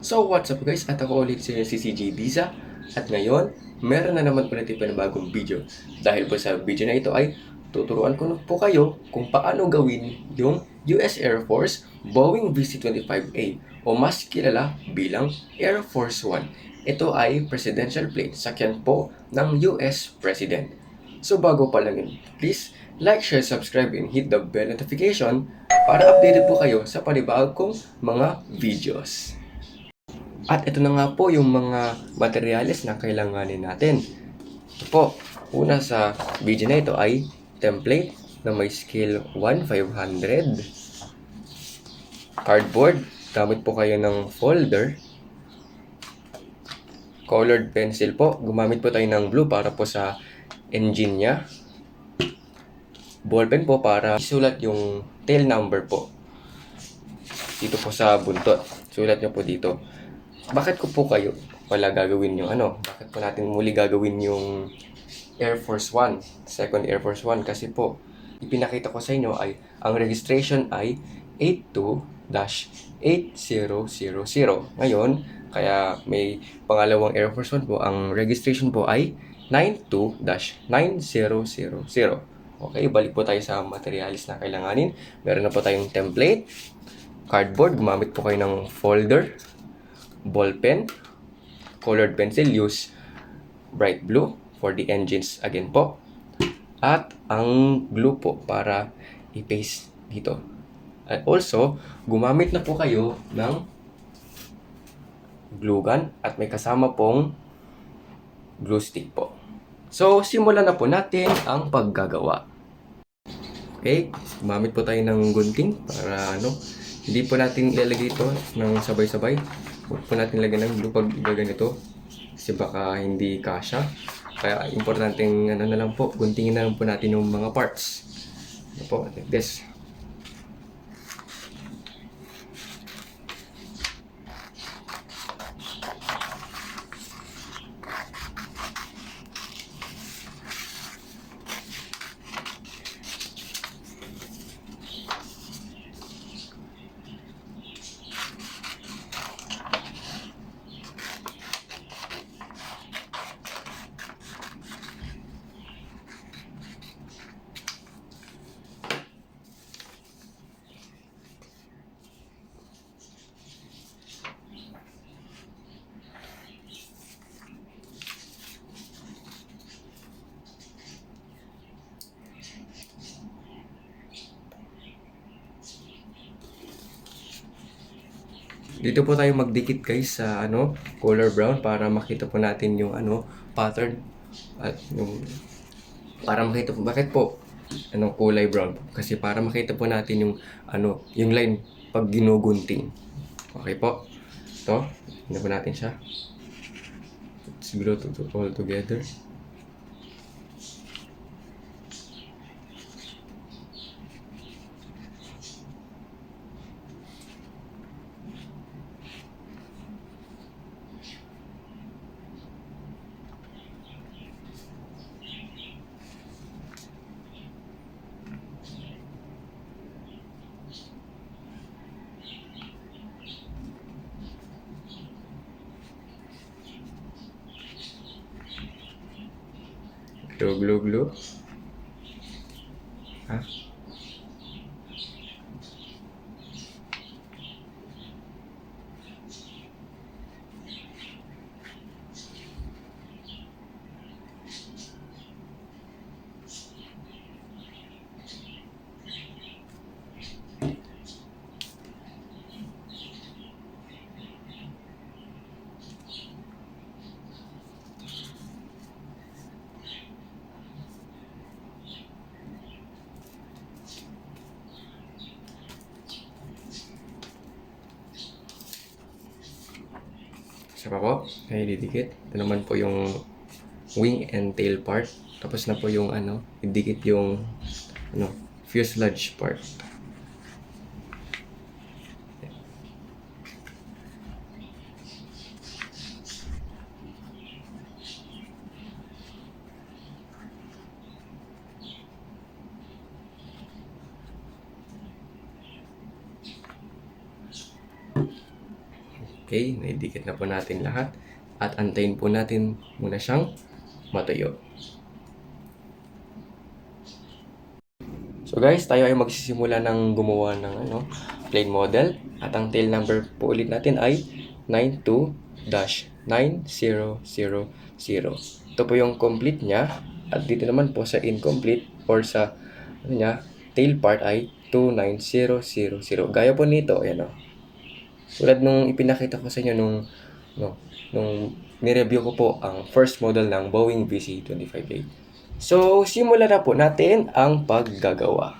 So what's up guys, at ako ulit si CJ Biza. At ngayon, meron na naman ulit yung panibagong video. Dahil po sa video na ito ay tuturuan ko na po kayo kung paano gawin yung US Air Force Boeing VC-25A o mas kilala bilang Air Force One. Ito ay presidential plane, sakyan po ng US President. So bago pa lang yun, please like, share, subscribe, and hit the bell notification para updated po kayo sa panibagong mga videos. At ito na nga po yung mga materyales na kailanganin natin. Ito po, una sa video na ito ay template na may scale 1/500, cardboard, gamit po kayo ng folder, colored pencil po, gumamit po tayo ng blue para po sa engine niya, ballpen po para isulat yung tail number po dito po sa buntot. Sulat nyo po dito. Bakit ko po kayo wala gagawin yung bakit po natin muli gagawin yung Air Force One, second Air Force One? Kasi po, ipinakita ko sa inyo ay, ang registration ay 82-8000. Ngayon, kaya may pangalawang Air Force One po, ang registration po ay 92-9000. Okay, balik po tayo sa materialis na kailanganin. Meron na po tayong template, cardboard, gumamit po kayo ng folder, ballpen, colored pencil, use bright blue for the engines again po, at ang glue po para i-paste dito. At also, gumamit na po kayo ng glue gun at may kasama pong glue stick po. So, simulan na po natin ang paggagawa. Okay, gumamit po tayo ng gunting para hindi po natin ilalagay ito ng sabay-sabay. Huwag po natin lagyan ng glue pag ganito kasi baka hindi kasya. Kaya importanteng na lang po, guntingin na lang po natin yung mga parts. Po, like this. Dito po tayo magdikit guys sa color brown para makita po natin yung pattern at yung para makita po bakit po kulay brown, kasi para makita po natin yung yung line pag ginugunting. Okay po. Ito, tingnan po natin siya. Let's glue to all together. Glue. Ha? Isa pa po, ay didikit. Ito naman po yung wing and tail part. Tapos na po yung idikit yung fuselage part. Okay, naidikit na po natin lahat. At antayin po natin muna siyang matuyo. So guys, tayo ay magsisimula ng gumawa ng plane model. At ang tail number po ulit natin ay 92-9000. Ito po yung complete niya. At dito naman po sa incomplete or sa tail part ay 29000. Gaya po nito, ayan o. Tulad nung ipinakita ko sa inyo nung nireview ko po ang first model ng Boeing VC-25A. So, simulan na po natin ang paggagawa.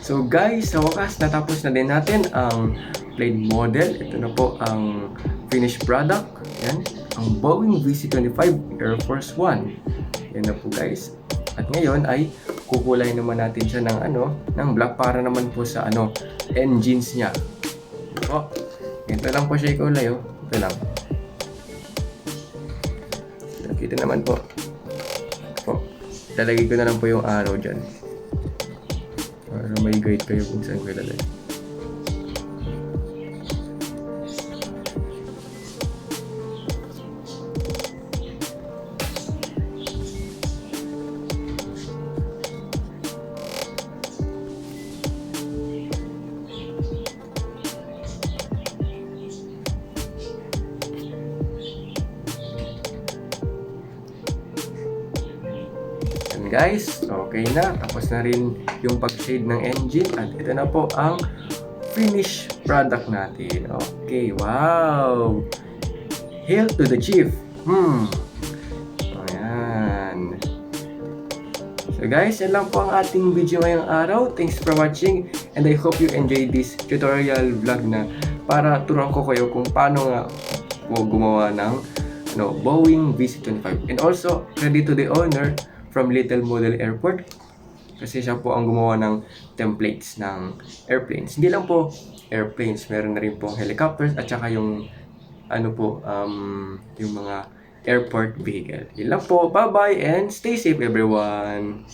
So guys, sa wakas natapos na din natin ang plane model. Ito na po ang finished product. Yan, ang Boeing VC-25 Air Force One. Yan na po guys. At ngayon ay kukulay naman natin siya ng black para naman po sa engines niya. Oh, ito lang po siya ikulay, oh. Ito lang. Nakita naman po. Oh, lalagay ko na lang po yung arrow dyan. Para may guide kayo kung saan ko ilalagay. Guys, okay na. Tapos na rin yung pag-shade ng engine at ito na po ang finished product natin. Okay, wow! Hail to the chief! Ayan. So guys, yan lang po ang ating video ngayong araw. Thanks for watching and I hope you enjoyed this tutorial vlog na para turuan ko kayo kung paano nga gumawa ng Boeing VC-25. And also, credit to the owner from Little Model Airport kasi siya po ang gumawa ng templates ng airplanes. Hindi lang po airplanes, meron na rin pong helicopters at saka yung yung mga airport vehicle. Yun lang po. Bye-bye and stay safe everyone.